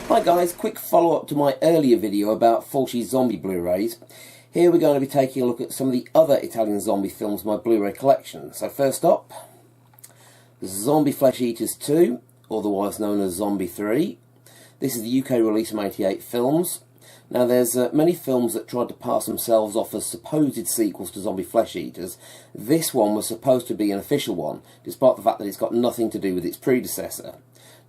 Hi guys, quick follow-up to my earlier video about Italian Zombie Blu-Rays. Here we're going to be taking a look at some of the other Italian zombie films in my Blu-ray collection. So first up, Zombie Flesh Eaters 2, otherwise known as Zombie 3. This is the UK release from 88 Films. Now there's many films that tried to pass themselves off as supposed sequels to Zombie Flesh Eaters. This one was supposed to be an official one, despite the fact that it's got nothing to do with its predecessor.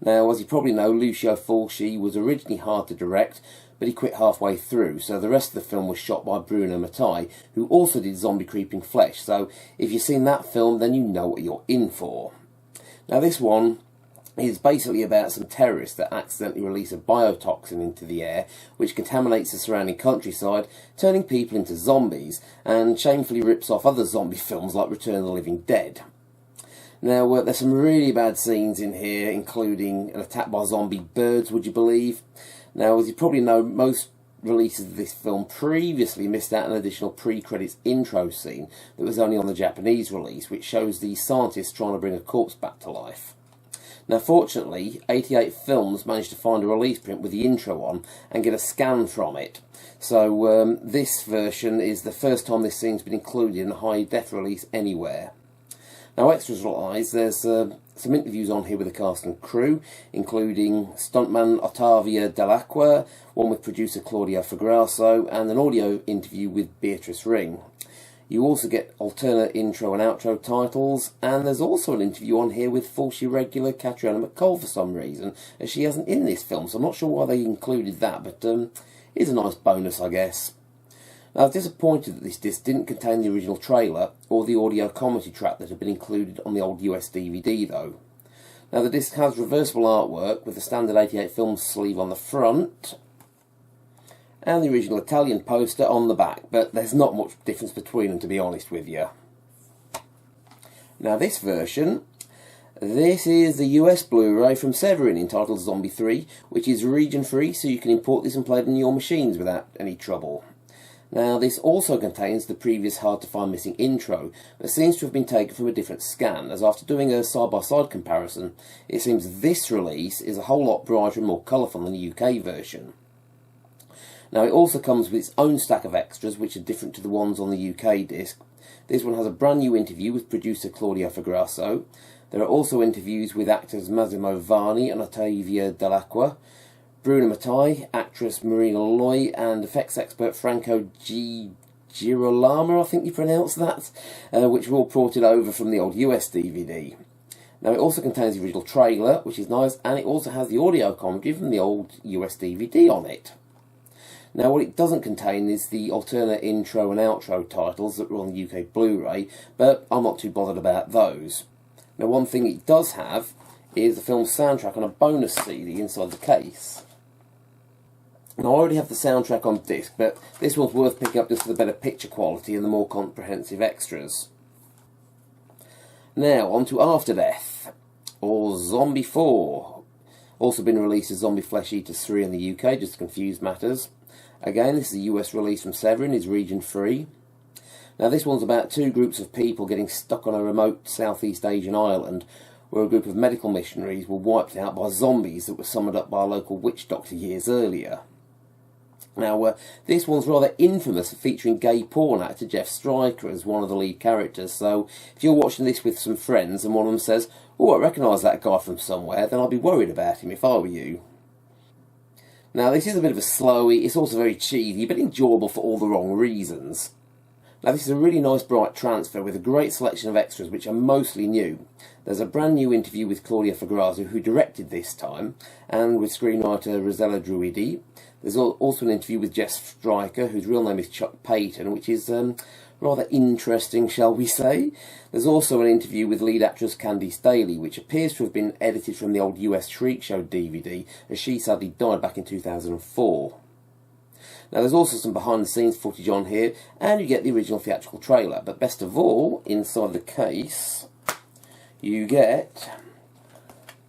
Now, as you probably know, Lucio Fulci was originally hard to direct, but he quit halfway through, so the rest of the film was shot by Bruno Mattei, who also did Zombie Creeping Flesh, so if you've seen that film, then you know what you're in for. Now this one is basically about some terrorists that accidentally release a biotoxin into the air, which contaminates the surrounding countryside, turning people into zombies, and shamefully rips off other zombie films like Return of the Living Dead. Now, there's some really bad scenes in here, including an attack by zombie birds, would you believe? Now, as you probably know, most releases of this film previously missed out an additional pre-credits intro scene that was only on the Japanese release, which shows the scientists trying to bring a corpse back to life. Now, fortunately, 88 Films managed to find a release print with the intro on and get a scan from it. So, this version is the first time this scene's been included in a high-def release anywhere. Now, extras-wise, there's some interviews on here with the cast and crew, including stuntman Ottavio Dell'Acqua, one with producer Claudio Fagrasso, and an audio interview with Beatrice Ring. You also get alternate intro and outro titles, and there's also an interview on here with Fulci regular Catriona McCall for some reason, as she hasn't in this film, so I'm not sure why they included that, but it's a nice bonus, I guess. Now, I was disappointed that this disc didn't contain the original trailer or the audio commentary track that had been included on the old US DVD, though. Now, the disc has reversible artwork with the standard 88 Films sleeve on the front and the original Italian poster on the back, but there's not much difference between them, to be honest with you. Now, this version, this is the US Blu-ray from Severin entitled Zombie 3, which is region-free, so you can import this and play it on your machines without any trouble. Now, this also contains the previous hard-to-find missing intro, but seems to have been taken from a different scan, as after doing a side-by-side comparison, it seems this release is a whole lot brighter and more colourful than the UK version. Now, it also comes with its own stack of extras, which are different to the ones on the UK disc. This one has a brand new interview with producer Claudio Fagrasso. There are also interviews with actors Massimo Vanni and Ottavio Dell'Acqua, Bruno Mattei, actress Marina Loy, and effects expert Franco Girolamo, I think you pronounce that, which were all ported over from the old US DVD. Now, it also contains the original trailer, which is nice, and it also has the audio commentary from the old US DVD on it. Now, what it doesn't contain is the alternate intro and outro titles that were on the UK Blu-ray, but I'm not too bothered about those. Now, one thing it does have is the film's soundtrack on a bonus CD inside the case. Now, I already have the soundtrack on disc, but this one's worth picking up just for the better picture quality and the more comprehensive extras. Now, on to After Death, or Zombie 4. Also been released as Zombie Flesh Eaters 3 in the UK, just to confuse matters. Again, this is a US release from Severin, is region free. Now, this one's about two groups of people getting stuck on a remote Southeast Asian island, where a group of medical missionaries were wiped out by zombies that were summoned up by a local witch doctor years earlier. Now, this one's rather infamous for featuring gay porn actor Jeff Stryker as one of the lead characters, so if you're watching this with some friends and one of them says, "Oh, I recognise that guy from somewhere," then I'd be worried about him if I were you. Now, this is a bit of a slowie, it's also very cheesy, but enjoyable for all the wrong reasons. Now, this is a really nice bright transfer with a great selection of extras which are mostly new. There's a brand new interview with Claudio Fagrasso, who directed this time, and with screenwriter Rosella Druidi. There's also an interview with Jeff Stryker, whose real name is Chuck Payton, which is rather interesting, shall we say. There's also an interview with lead actress Candice Daly, which appears to have been edited from the old US Shriek Show DVD, as she sadly died back in 2004. Now, there's also some behind-the-scenes footage on here, and you get the original theatrical trailer. But best of all, inside the case, you get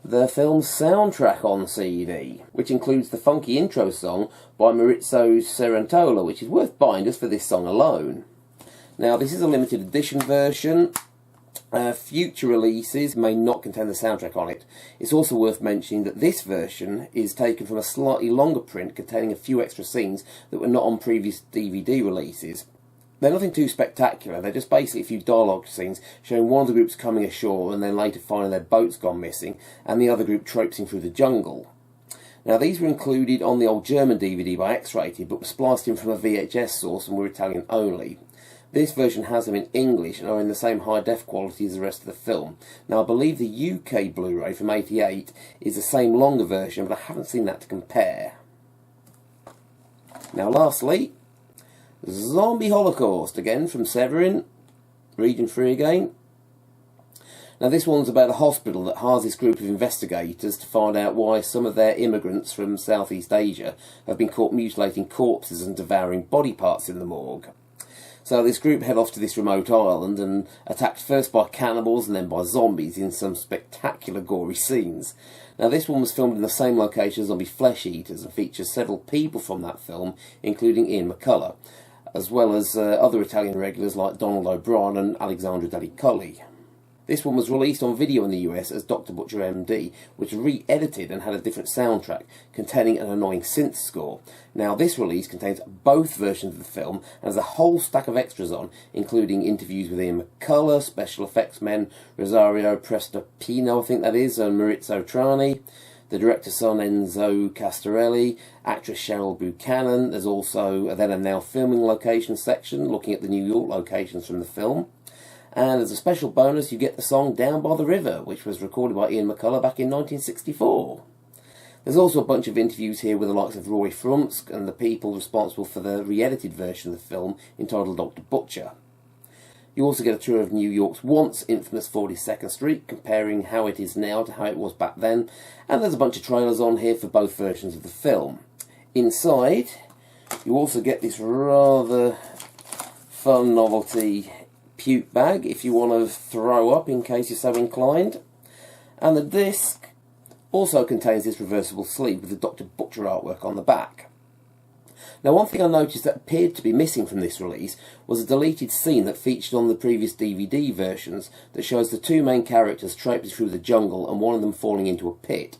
the film's soundtrack on CD, which includes the funky intro song by Maurizio Cerantola, which is worth buying just for this song alone. Now, this is a limited edition version, Future releases may not contain the soundtrack on it. It's also worth mentioning that this version is taken from a slightly longer print containing a few extra scenes that were not on previous DVD releases. They're nothing too spectacular, they're just basically a few dialogue scenes showing one of the groups coming ashore and then later finding their boat's gone missing and the other group traipsing through the jungle. Now these were included on the old German DVD by X-Rated but were spliced in from a VHS source and were Italian only. This version has them in English and are in the same high-def quality as the rest of the film. Now I believe the UK Blu-ray from '88 is the same longer version, but I haven't seen that to compare. Now lastly, Zombie Holocaust, again from Severin, Region 3 again. Now this one's about a hospital that hires this group of investigators to find out why some of their immigrants from Southeast Asia have been caught mutilating corpses and devouring body parts in the morgue. So this group head off to this remote island and attacked first by cannibals and then by zombies in some spectacular gory scenes. Now this one was filmed in the same location as Zombie Flesh Eaters and features several people from that film, including Ian McCulloch, as well as other Italian regulars like Donald O'Brien and Alexandra Delli-Colli. This one was released on video in the US as Dr. Butcher MD, which was re-edited and had a different soundtrack, containing an annoying synth score. Now this release contains both versions of the film and has a whole stack of extras on, including interviews with Ian McCulloch, special effects men Rosario Prestopino, I think that is, and Maurizio Trani, the director's son Enzo Castarelli, actress Cheryl Buchanan. There's also a then and now filming location section looking at the New York locations from the film. And as a special bonus, you get the song Down by the River, which was recorded by Ian McCulloch back in 1964. There's also a bunch of interviews here with the likes of Roy Frumsk and the people responsible for the re-edited version of the film entitled Dr. Butcher. You also get a tour of New York's once infamous 42nd Street, comparing how it is now to how it was back then, and there's a bunch of trailers on here for both versions of the film. Inside, you also get this rather fun novelty puke bag if you want to throw up in case you're so inclined. And the disc also contains this reversible sleeve with the Dr. Butcher artwork on the back. Now one thing I noticed that appeared to be missing from this release was a deleted scene that featured on the previous DVD versions that shows the two main characters traipsing through the jungle and one of them falling into a pit.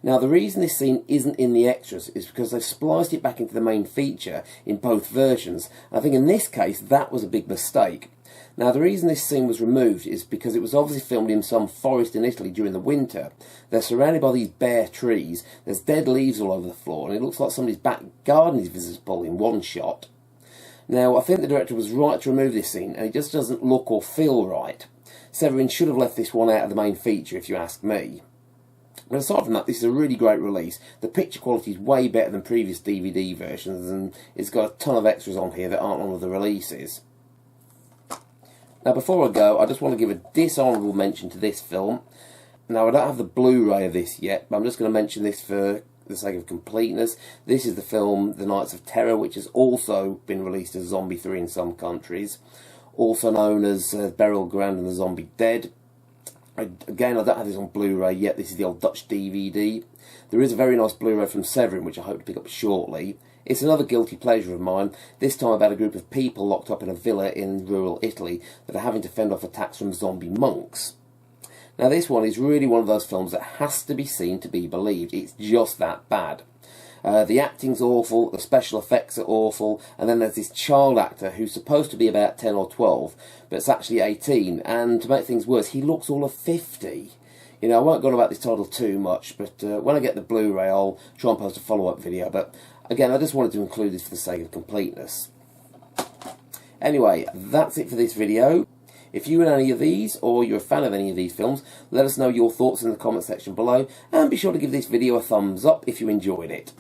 Now the reason this scene isn't in the extras is because they've spliced it back into the main feature in both versions. I think in this case that was a big mistake. Now the reason this scene was removed is because it was obviously filmed in some forest in Italy during the winter. They're surrounded by these bare trees, there's dead leaves all over the floor, and it looks like somebody's back garden is visible in one shot. Now I think the director was right to remove this scene, and it just doesn't look or feel right. Severin should have left this one out of the main feature if you ask me. But aside from that, this is a really great release. The picture quality is way better than previous DVD versions, and it's got a ton of extras on here that aren't on other releases. Now before I go, I just want to give a dishonourable mention to this film. Now I don't have the Blu-ray of this yet, but I'm just going to mention this for the sake of completeness. This is the film The Nights of Terror, which has also been released as Zombie 3 in some countries. Also known as Burial Ground and the Zombie Dead. Again, I don't have this on Blu-ray yet. This is the old Dutch DVD. There is a very nice Blu-ray from Severin, which I hope to pick up shortly. It's another guilty pleasure of mine, this time about a group of people locked up in a villa in rural Italy that are having to fend off attacks from zombie monks. Now this one is really one of those films that has to be seen to be believed. It's just that bad. The acting's awful, the special effects are awful, and then there's this child actor who's supposed to be about 10 or 12, but it's actually 18, and to make things worse, he looks all of 50. You know, I won't go on about this title too much, but when I get the Blu-ray, I'll try and post a follow-up video, but again, I just wanted to include this for the sake of completeness. Anyway, that's it for this video. If you own any of these, or you're a fan of any of these films, let us know your thoughts in the comment section below, and be sure to give this video a thumbs up if you enjoyed it.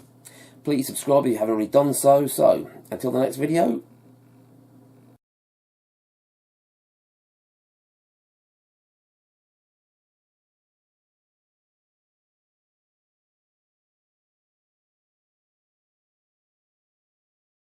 Please subscribe if you haven't already done so. So, until the next video,